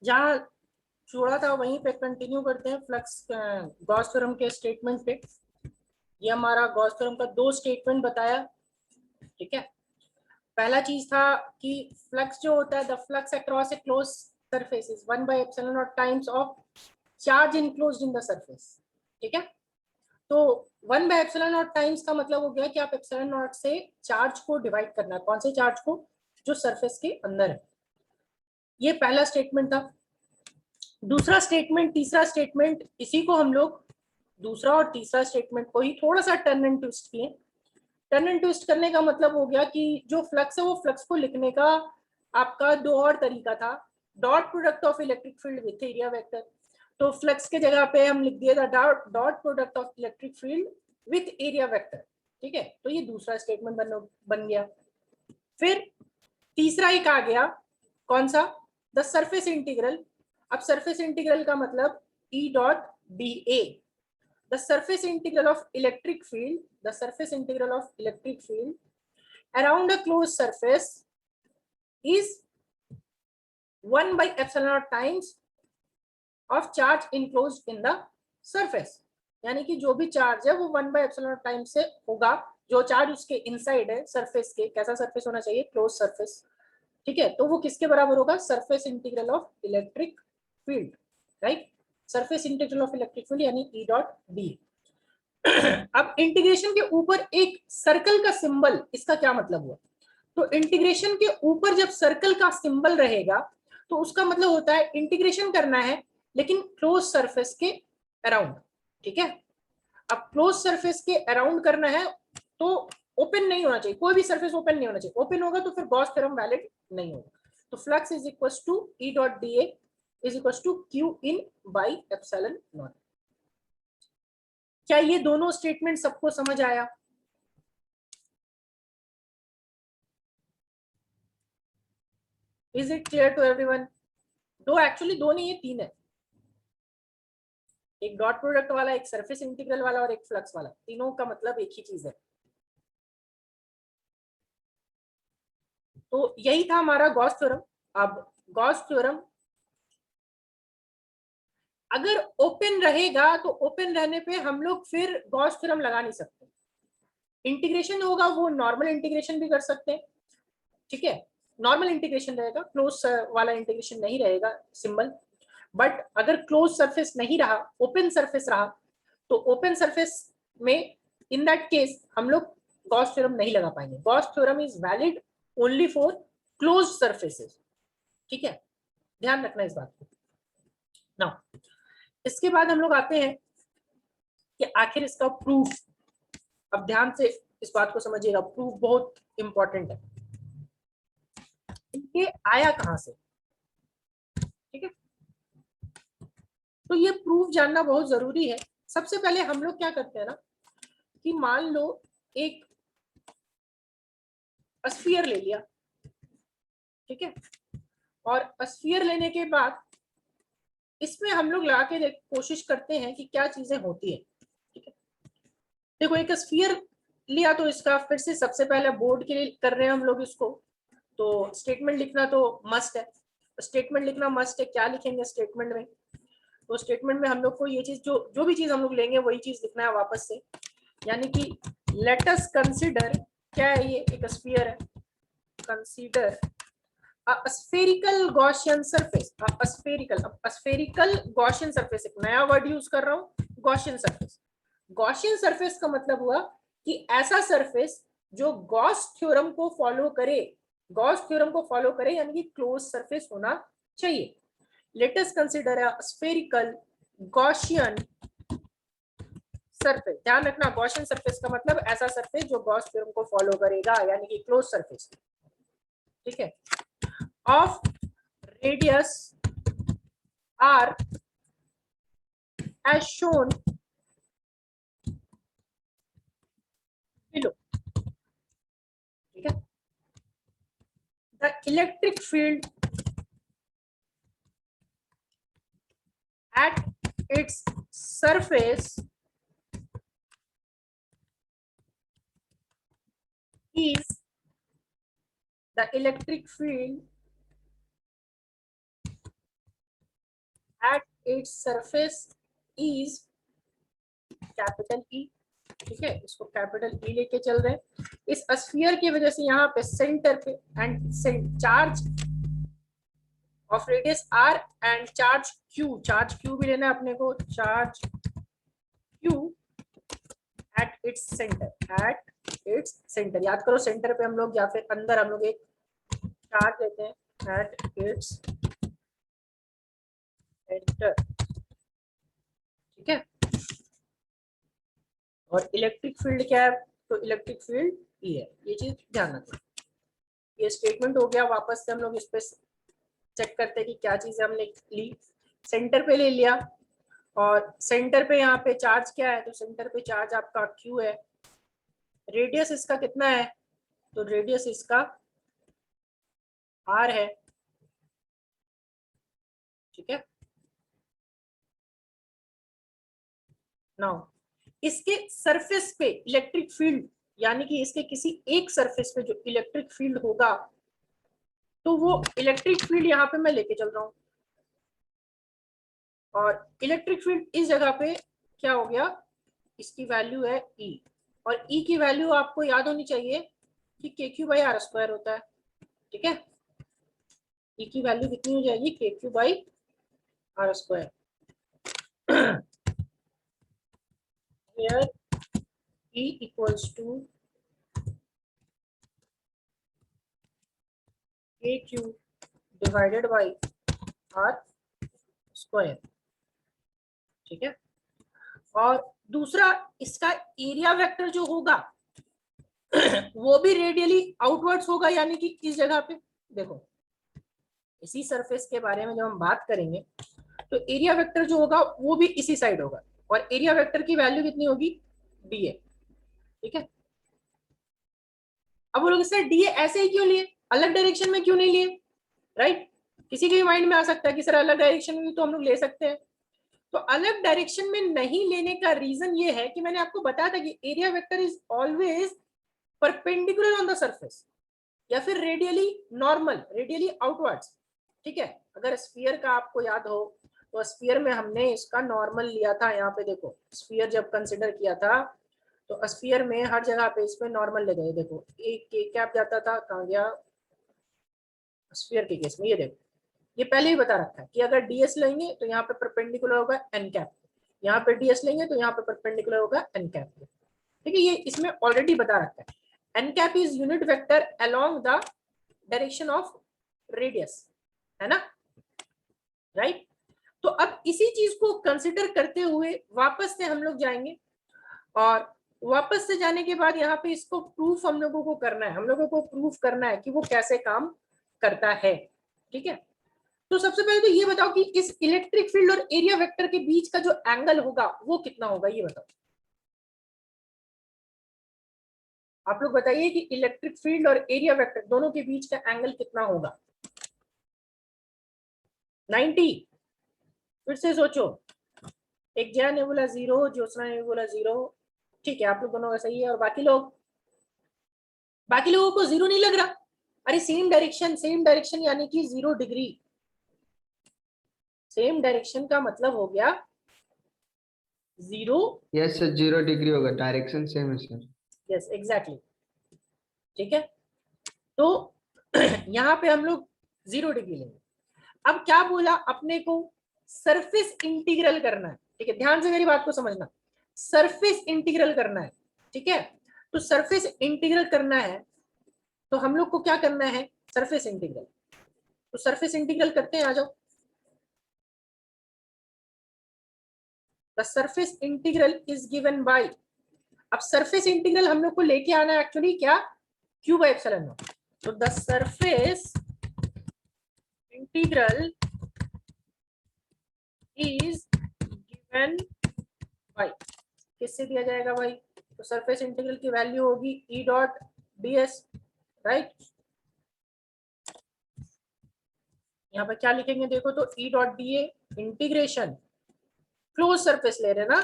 जहाँ छोड़ा था वहीं पे कंटिन्यू करते हैं फ्लक्स गॉस थ्योरम के स्टेटमेंट पे। ये हमारा गॉस थ्योरम का दो स्टेटमेंट बताया, ठीक है। पहला चीज था कि फ्लक्स जो होता है, the flux across a close surface is 1/ε0 times of charge enclosed in the surface, ठीक है। तो 1/ε0 टाइम्स का मतलब हो गया कि आप ε0 से चार्ज को डिवाइड करना है, कौन से चार्ज को, जो सरफेस के अंदर है। ये पहला स्टेटमेंट था। दूसरा स्टेटमेंट, तीसरा स्टेटमेंट, इसी को हम लोग दूसरा और तीसरा स्टेटमेंट को ही थोड़ा सा टर्न एंड ट्विस्ट किए। टर्न एंड ट्विस्ट करने का मतलब हो गया कि जो फ्लक्स है वो फ्लक्स को लिखने का आपका दो और तरीका था, dot product of electric field with area vector. तो फ्लक्स के जगह पे हम लिख दिया था dot product of electric field with area vector, ठीक है। तो ये दूसरा स्टेटमेंट बन गया। फिर तीसरा एक आ गया, कौन सा, द सरफेस इंटीग्रल। अब सरफेस इंटीग्रल का मतलब ई dot D A, the surface integral of electric field, the surface integral of electric field around a closed surface is 1/ε0 times of charge enclosed in the surface। यानी कि जो भी charge है वो 1/ε0 time से होगा, जो चार्ज उसके इनसाइड है सरफेस के। कैसा सरफेस होना चाहिए, क्लोज सरफेस, ठीक है। तो वो किसके बराबर होगा, surface integral of electric field, right. Surface integral of electric field यानी ई डॉट डी। अब इंटीग्रेशन के ऊपर एक सर्कल का सिंबल, इसका क्या मतलब हुआ, तो इंटीग्रेशन के ऊपर जब सर्कल का सिंबल रहेगा तो उसका मतलब होता है इंटीग्रेशन करना है लेकिन क्लोज सरफेस के अराउंड, ठीक है। अब क्लोज सरफेस के अराउंड करना है तो ओपन नहीं होना चाहिए, कोई भी सरफेस ओपन नहीं होना चाहिए। ओपन होगा तो फिर गॉस थ्योरम वैलिड नहीं होगा। तो flux is equal to E dot D A is equal to Q in by epsilon naught. क्या ये दोनों स्टेटमेंट सबको समझ आया? Is it clear to everyone? दो, एक्चुअली दो नहीं, ये तीन है। एक डॉट प्रोडक्ट वाला, एक सरफेस इंटीग्रल वाला और एक फ्लक्स वाला, तीनों का मतलब एक ही चीज है। तो यही था हमारा गॉस थ्योरम। अब गॉस थ्योरम अगर ओपन रहेगा तो ओपन रहने पे हम लोग फिर गॉस थ्योरम लगा नहीं सकते। इंटीग्रेशन होगा वो नॉर्मल इंटीग्रेशन भी कर सकते हैं, ठीक है। नॉर्मल इंटीग्रेशन रहेगा, क्लोज वाला इंटीग्रेशन नहीं रहेगा सिंबल। बट अगर क्लोज सरफेस नहीं रहा, ओपन सरफेस रहा, तो ओपन सरफेस में इन दैट केस हम लोग गॉस थ्योरम नहीं लगा पाएंगे। Gauss theorem is valid only for close surfaces, ठीक है। ध्यान रखना इस बात को। नाउ इसके बाद हम लोग आते हैं कि आखिर इसका प्रूफ। अब ध्यान से इस बात को समझिएगा, प्रूफ बहुत इंपॉर्टेंट है। ये आया कहां से, ठीक है। तो ये प्रूफ जानना बहुत जरूरी है। सबसे पहले हम लोग क्या करते हैं ना, कि मान लो एक स्फीयर ले लिया, ठीक है। और स्फीयर लेने के बाद इसमें हम लोग लगा के कोशिश करते हैं कि क्या चीजें होती है, ठीक है। देखो एक स्फीयर लिया तो इसका फिर से सबसे पहले बोर्ड के लिए कर रहे हैं हम लोग इसको, तो स्टेटमेंट लिखना तो मस्ट है। स्टेटमेंट लिखना मस्ट है। क्या लिखेंगे स्टेटमेंट में, तो स्टेटमेंट में हम लोग को ये चीज, जो भी चीज हम लोग लेंगे वही चीज लिखना है वापस से। यानी कि लेट अस कंसीडर, क्या है ये, एक स्फीयर है, consider a spherical Gaussian surface, a spherical, अब spherical Gaussian surface, एक नया वर्ड यूज कर रहा हूँ, Gaussian surface। Gaussian surface का मतलब हुआ कि ऐसा सरफेस जो गॉस थ्योरम को फॉलो करे, गॉस थ्योरम को फॉलो करे, यानी कि क्लोज सरफेस होना चाहिए। Let us consider a spherical Gaussian surface. ध्यान रखना, Gaussian सरफेस का मतलब ऐसा सरफेस जो गॉस थ्योरम को फॉलो करेगा, यानी कि क्लोज सरफेस, ठीक है। Of radius r as shown below, ठीक है। the electric field at its surface is the electric field at its surface is capital E, ठीक है, इसको कैपिटल ई लेके चल रहे हैं। इस स्फीयर की वजह से यहाँ पे सेंटर पे and charge of radius R and charge Q भी लेना है अपने को, charge Q at its centre, याद करो सेंटर पे हम लोग या फिर अंदर हम लोग एक चार्ज लेते हैं एट इट्स सेंटर, ठीक है। और इलेक्ट्रिक फील्ड क्या है, तो इलेक्ट्रिक फील्ड ई है, ये चीज ध्यान रखना। ये स्टेटमेंट हो गया, वापस से हम लोग इस पे चेक करते हैं कि क्या चीज हमने ली। सेंटर पे ले लिया और सेंटर पे यहाँ पे चार्ज क्या है, तो सेंटर पे चार्ज आपका क्यू है। रेडियस इसका कितना है, तो रेडियस इसका आर है, ठीक है। नाउ इसके सरफेस पे इलेक्ट्रिक फील्ड, यानी कि इसके किसी एक सरफेस पे जो इलेक्ट्रिक फील्ड होगा, तो वो इलेक्ट्रिक फील्ड यहाँ पे मैं लेके चल रहा हूँ। और इलेक्ट्रिक फील्ड इस जगह पे क्या हो गया, इसकी वैल्यू है E, और E की वैल्यू आपको याद होनी चाहिए कि KQ/R² होता है, ठीक है। E की वैल्यू कितनी हो जाएगी, KQ/R²। Here E equals to KQ divided by R², ठीक है। और दूसरा इसका एरिया वेक्टर जो होगा वो भी रेडियली आउटवर्ड्स होगा, यानी कि इस जगह पे देखो, इसी सरफेस के बारे में जब हम बात करेंगे तो एरिया वेक्टर जो होगा वो भी इसी साइड होगा, और एरिया वेक्टर की वैल्यू कितनी होगी, DA, ठीक है। अब वो लोग सर DA ऐसे ही क्यों लिए, अलग डायरेक्शन में क्यों नहीं लिए, राइट। किसी के भी माइंड में आ सकता है कि सर अलग डायरेक्शन में तो हम लोग ले सकते हैं। तो अलग डायरेक्शन में नहीं लेने का रीजन ये है कि मैंने आपको बताया था कि area vector is always perpendicular on the surface, या फिर रेडियली नॉर्मल, रेडियली आउटवर्ड्स, ठीक है। अगर स्फीयर का आपको याद हो तो स्फीयर में हमने इसका नॉर्मल लिया था, यहाँ पे देखो स्फीयर जब कंसिडर किया था तो स्फीयर में हर जगह पे इस पे नॉर्मल ले गए, देखो एक के कैप जाता था, कहाँ गया स्फीयर के केस में, ये देखो ये पहले ही बता रखा है कि अगर डीएस लेंगे तो यहाँ पे परपेंडिकुलर होगा एन कैप, यहाँ पे डीएस लेंगे तो यहाँ पे परपेंडिकुलर होगा एन कैप, ठीक है। ये इसमें ऑलरेडी बता रखा है, n cap is unit vector along the direction of radius, है ना, राइट। तो अब इसी चीज को कंसिडर करते हुए वापस से हम लोग जाएंगे, और वापस से जाने के बाद यहाँ पे इसको प्रूफ हम लोगों को करना है, हम लोगों को प्रूफ करना है कि वो कैसे काम करता है, ठीक है। तो सबसे पहले तो ये बताओ कि इस इलेक्ट्रिक फील्ड और एरिया वेक्टर के बीच का जो एंगल होगा वो कितना होगा, ये बताओ आप लोग बताइए कि इलेक्ट्रिक फील्ड और एरिया वेक्टर दोनों के बीच का एंगल कितना होगा। 90, फिर से सोचो, एक जया ने बोला 0, ज्योत्सना ने बोला 0, ठीक है, आप लोग दोनों का सही है। और बाकी लोगों को 0 नहीं लग रहा, अरे सेम डायरेक्शन यानी कि 0 डिग्री, सेम डायरेक्शन का मतलब हो गया 0। यस सर, 0 डिग्री होगा, डायरेक्शन सेम है सर। यस एग्जैक्टली, ठीक है। तो यहाँ पे हम लोग 0 डिग्री लेंगे। अब क्या बोला अपने को, सरफेस इंटीग्रल करना है, ठीक है, ध्यान से मेरी बात को समझना, सरफेस इंटीग्रल करना है, ठीक है। तो सरफेस इंटीग्रल करना है तो हम लोग को क्या करना है, सरफेस इंटीग्रल, तो सरफेस इंटीग्रल करते हैं, आ जाओ। The surface integral is given by, अब सरफेस इंटीग्रल हम लोग को लेके आना है एक्चुअली क्या, Q/ε0। तो the surface integral is given by, किससे दिया जाएगा भाई, तो सरफेस इंटीग्रल की वैल्यू होगी E.ds, राइट। यहाँ पर क्या लिखेंगे देखो, तो E.da इंटीग्रेशन, क्लोज सरफेस ले रहे ना,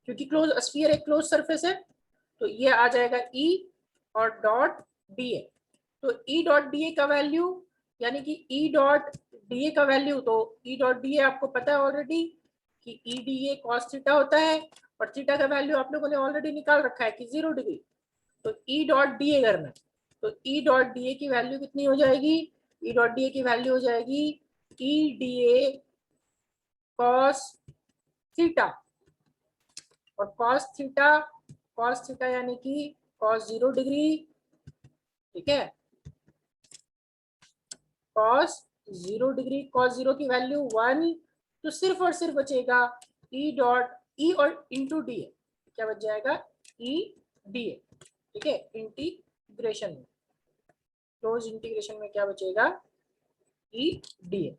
क्योंकि क्लोज स्फीयर एक क्लोज सरफेस है, तो ये आ जाएगा E और डॉट da, तो E.da का वैल्यू यानी कि ई डॉट डी ए का वैल्यू, तो ई डॉट डी ए आपको पता है ऑलरेडी कि E D A cos theta होता है, और थीटा का वैल्यू आप लोगों ने ऑलरेडी निकाल रखा है कि 0 डिग्री। तो ई डॉट डी ए करना है, तो ई डॉट डी ए की वैल्यू कितनी हो जाएगी, ई डॉट डी ए की वैल्यू हो जाएगी E D A cos theta, और कॉस थीटा यानी कि कॉस 0 डिग्री, ठीक है, कॉस 0 डिग्री, कॉस 0 की वैल्यू 1, तो सिर्फ और सिर्फ बचेगा ई डॉट ई और इंटू डी ए, क्या बच जाएगा ई डी ए, ठीक है, इंटीग्रेशन में, क्लोज इंटीग्रेशन में क्या बचेगा ई डी ए।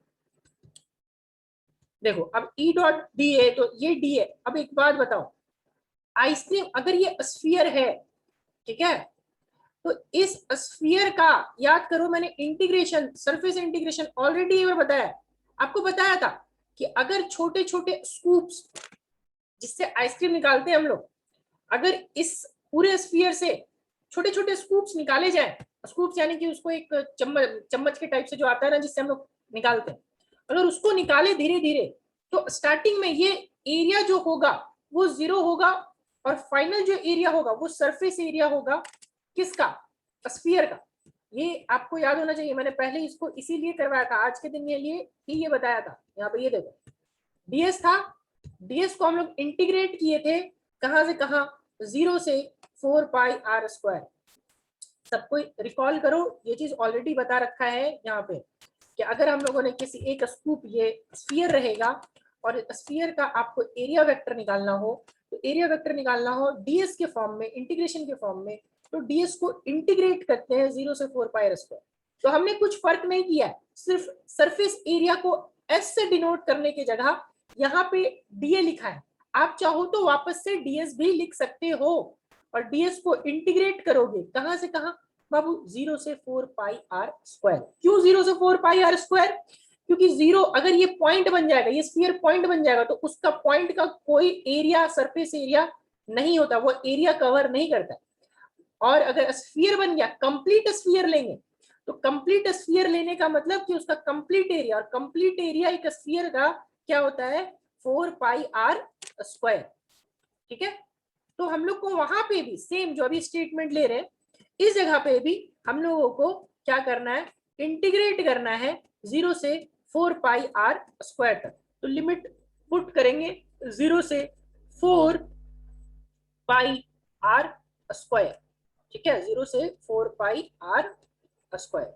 देखो अब ई डॉट डी ए, तो ये डी ए। अब एक बात बताओ, आइसक्रीम अगर ये स्फीयर है, ठीक है, तो इस स्फीयर का याद करो, मैंने इंटीग्रेशन, सरफेस इंटीग्रेशन ऑलरेडी एक बार बताया, आपको बताया था कि अगर छोटे छोटे स्कूप्स जिससे आइसक्रीम निकालते हैं हम लोग, अगर इस पूरे स्फीयर से छोटे छोटे स्कूप्स निकाले जाए, स्कूप्स यानी कि उसको एक चम्मच के टाइप से जो आता है ना जिससे हम लोग निकालते हैं, अगर उसको निकाले धीरे धीरे, तो स्टार्टिंग में ये एरिया जो होगा वो 0 होगा, और फाइनल जो एरिया होगा वो सरफेस एरिया होगा किसका, स्फीयर का। ये आपको याद होना चाहिए, मैंने पहले इसको इसीलिए करवाया था, आज के दिन के लिए ही ये बताया था। यहाँ पे ये देखो डीएस था, डीएस को हम लोग इंटीग्रेट किए थे कहां से कहां, 0 से 4 पाई आर स्क्वायर। सबको रिकॉल करो, ये चीज ऑलरेडी बता रखा है यहाँ पे कि अगर हम लोगों ने किसी एक स्कूप, ये स्फीयर रहेगा, और स्फीयर का आपको एरिया वेक्टर निकालना हो, तो एरिया वेक्टर निकालना हो डीएस के फॉर्म में, इंटीग्रेशन के फॉर्म में, तो डीएस को इंटीग्रेट करते हैं 0 से 4 पाई आर स्क्वायर। तो हमने कुछ फर्क नहीं किया है, सिर्फ सरफेस एरिया को एस से डिनोट करने की जगह यहाँ पे डीए लिखा है। आप चाहो तो वापस से डीएस भी लिख सकते हो, और डीएस को इंटीग्रेट करोगे कहां से कहां बाबू, 0 से 4 पाई आर स्क्वायर। क्यों 0 से 4 पाई आर स्क्वायर, क्योंकि 0 अगर ये पॉइंट बन जाएगा, ये स्फीयर पॉइंट बन जाएगा, तो उसका पॉइंट का कोई एरिया, सरफेस एरिया नहीं होता, वो एरिया कवर नहीं करता। और अगर स्फीयर बन गया, कंप्लीट स्फीयर लेंगे, तो कंप्लीट स्फीयर लेने का मतलब कि उसका कंप्लीट एरिया, और कंप्लीट एरिया एक स्फीयर का क्या होता है 4 पाई आर स्क्वायर, ठीक है। तो हम लोग को वहां पे भी सेम जो अभी स्टेटमेंट ले रहे हैं, इस जगह पे भी हम लोगों को क्या करना है, इंटीग्रेट करना है 0 से 4 पाई आर स्क्वायर तक। तो लिमिट पुट करेंगे 0 से 4 पाई आर स्क्वायर, ठीक है, 0 से 4 पाई आर स्क्वायर।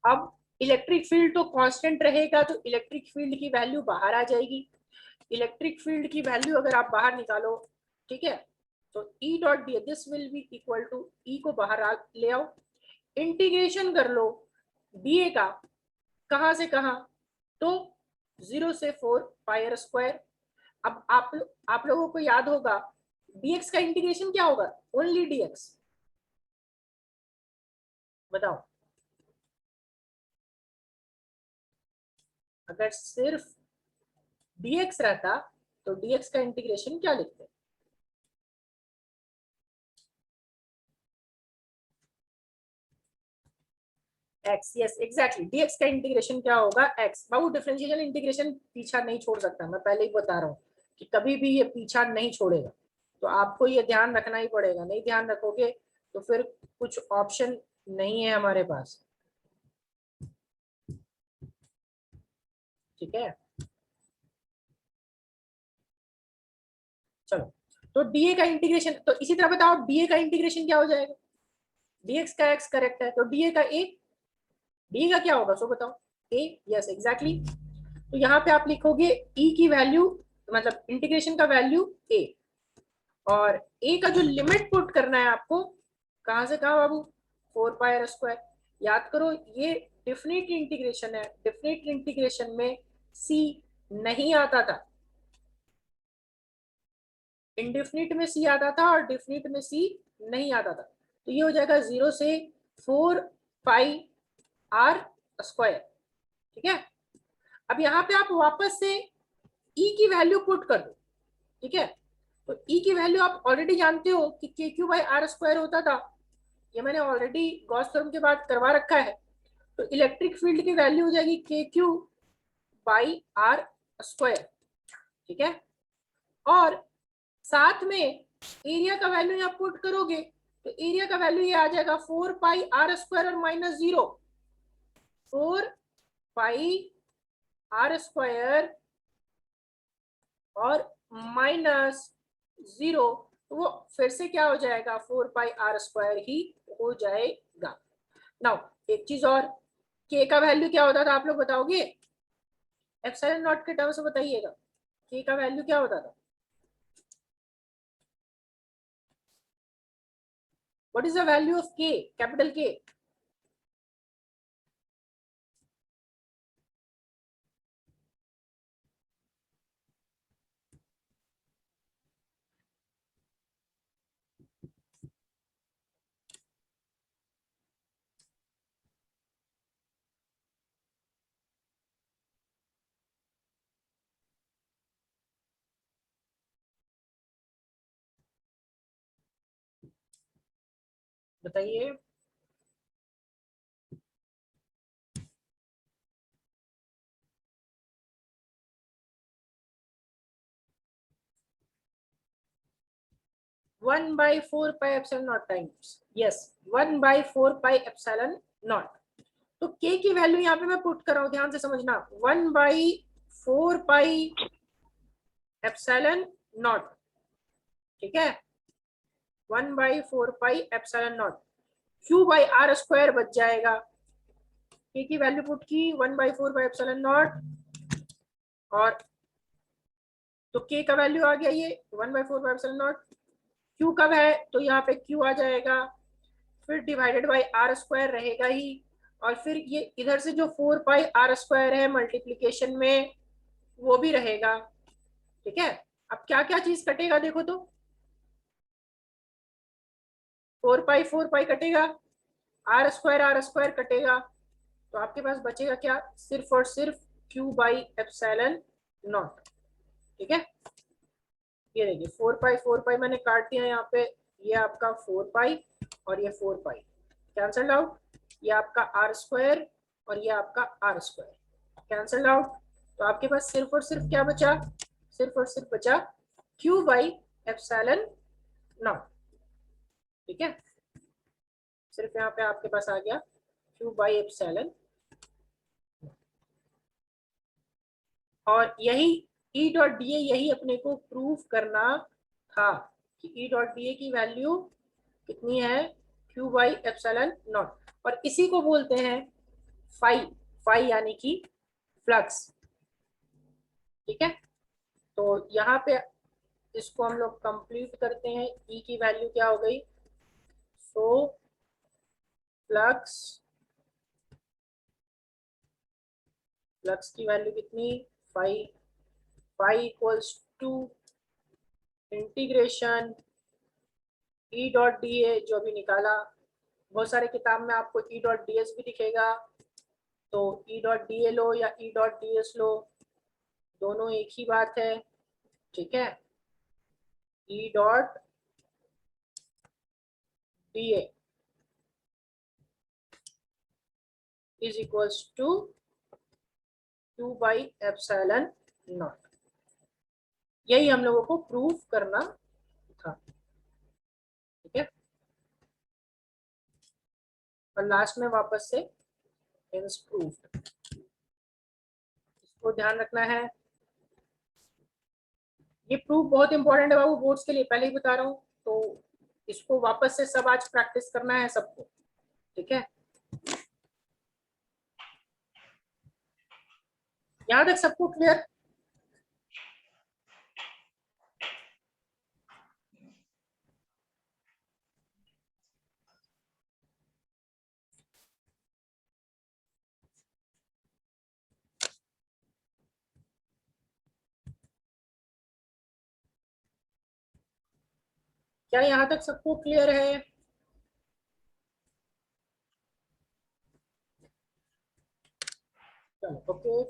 अब इलेक्ट्रिक फील्ड तो कांस्टेंट रहेगा, तो इलेक्ट्रिक फील्ड की वैल्यू बाहर आ जाएगी। इलेक्ट्रिक फील्ड की वैल्यू अगर आप बाहर निकालो, ठीक है, तो E dot D this will be equal to, E को बाहर ले आओ, इंटीग्रेशन कर लो डीए का कहां से कहां, तो 0 से 4 पाई आर स्क्वायर। अब आप लोगों को याद होगा dx का इंटीग्रेशन क्या होगा, ओनली dx, बताओ, अगर सिर्फ dx रहता तो dx का इंटीग्रेशन क्या लिखते, x, यस एग्जैक्टली, dx का इंटीग्रेशन क्या होगा x। बाबू डिफरेंशियल इंटीग्रेशन पीछा नहीं छोड़ सकता, मैं पहले ही बता रहा हूँ कि कभी भी ये पीछा नहीं छोड़ेगा, तो आपको ये ध्यान रखना ही पड़ेगा, नहीं ध्यान रखोगे तो फिर कुछ ऑप्शन नहीं है हमारे पास, ठीक है। चलो, तो डीए का इंटीग्रेशन, तो इसी तरह बताओ डीए का इंटीग्रेशन क्या हो जाएगा, dx का x करेक्ट है, तो डीए का a, डी का क्या होगा सो बताओ, a, यस एग्जैक्टली। तो यहाँ पे आप लिखोगे e की वैल्यू, मतलब इंटीग्रेशन का वैल्यू a, और a का जो लिमिट पुट करना है आपको कहां से कहां बाबू, 4 पाई आर स्क्वायर। याद करो ये डेफिनेट इंटीग्रेशन है, डेफिनेट इंटीग्रेशन में c नहीं आता था, इंडेफिनिट में c आता था और डेफिनिट में c नहीं आता था। तो ये हो जाएगा 0 से 4 पाई आर स्क्वायर, ठीक है। अब यहाँ पे आप वापस से e की वैल्यू पुट कर दो, ठीक है। तो e की वैल्यू आप ऑलरेडी जानते हो कि के क्यू बाई आर स्क्वायर होता था, ये मैंने ऑलरेडी गॉस थ्योरम के बाद करवा रखा है। तो इलेक्ट्रिक फील्ड की वैल्यू हो जाएगी के क्यू बाई आर स्क्वायर, ठीक है। और साथ में एरिया का वैल्यू यहाँ पुट करोगे तो एरिया का वैल्यू ये आ जाएगा 4 पाई आर स्क्वायर और माइनस 0, 4 पाई आर स्क्वायर और माइनस 0, तो वो फिर से क्या हो जाएगा 4 पाई आर स्क्वायर ही हो जाएगा। नाउ एक चीज और, के का वैल्यू क्या होता था आप लोग बताओगे? एप्सिलॉन नॉट के टर्म से बताइएगा, के का वैल्यू क्या होता था? What is the value of के, कैपिटल के? बताइए। One by four pi epsilon not times, yes, 1/4 pi epsilon not. तो के की वैल्यू यहाँ पे मैं पुट कर रहा हूँ, ध्यान से समझना, 1/4 पाई एप्सिलॉन नॉट, ठीक है, 1/4 pi epsilon naught, Q by R square बच जाएगा। के की वैल्यू पुट की 1/4 पाई एप्सिलॉन नॉट, और तो के का वैल्यू आ गया ये 1/4 पाई एप्सिलॉन नॉट। क्यू कब है तो यहाँ पे क्यू आ जाएगा, फिर डिवाइडेड बाई आर स्क्वायर रहेगा ही, और फिर ये इधर से जो 4 पाई आर स्क्वायर है मल्टीप्लीकेशन में वो भी रहेगा, ठीक है। अब क्या क्या चीज कटेगा देखो तो, 4 पाई कटेगा, आर स्क्वायर कटेगा, तो आपके पास बचेगा क्या, सिर्फ और सिर्फ क्यू बाई एप्सिलॉन नॉट, ठीक है। ये देखिए 4 पाई मैंने काट दिया यहाँ पे, ये आपका 4 पाई और ये 4 पाई कैंसल आउट, ये आपका आर स्क्वायर और ये आपका आर स्क्वायर कैंसल आउट, तो आपके पास सिर्फ और सिर्फ क्या बचा, सिर्फ और सिर्फ बचा क्यू बाई एप्सिलॉन नॉट, ठीक है। सिर्फ यहाँ पे आपके पास आ गया क्यू बाई एप्सिलॉन, और यही ई डॉट डी ए, यही अपने को प्रूव करना था कि ई डॉट डी ए की वैल्यू कितनी है, क्यू बाई एप्सिलॉन नॉट, और इसी को बोलते हैं फाई, फाई यानी कि फ्लक्स, ठीक है। तो यहाँ पे इसको हम लोग कंप्लीट करते हैं, ई की वैल्यू क्या हो गई, सो फ्लक्स, फ्लक्स की वैल्यू कितनी, phi, phi equals to integration E dot D A जो भी निकाला, बहुत सारे किताब में आपको ई डॉट डी एस भी दिखेगा, तो ई डॉट डी ए लो या ई डॉट डी एस लो, दोनों एक ही बात है, ठीक है। E dot D A is equals to 2/एप्सिलॉन नॉट, यही हम लोगों को प्रूव करना था, ठीक है। और लास्ट में वापस से हेंस प्रूव्ड, इसको ध्यान रखना है, ये प्रूफ बहुत इंपॉर्टेंट है बाबू, बोर्ड्स के लिए पहले ही बता रहा हूँ, तो इसको वापस से सब आज प्रैक्टिस करना है सबको, ठीक है। यहाँ तक सबको क्लियर? क्या यहाँ तक सबको क्लियर है? चलो ओके,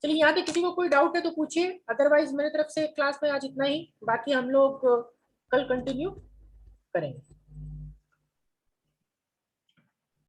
चलिए यहाँ पे किसी को कोई डाउट है तो पूछिए, अदरवाइज मेरे तरफ से क्लास में आज इतना ही, बाकी हम लोग कल कंटिन्यू करेंगे।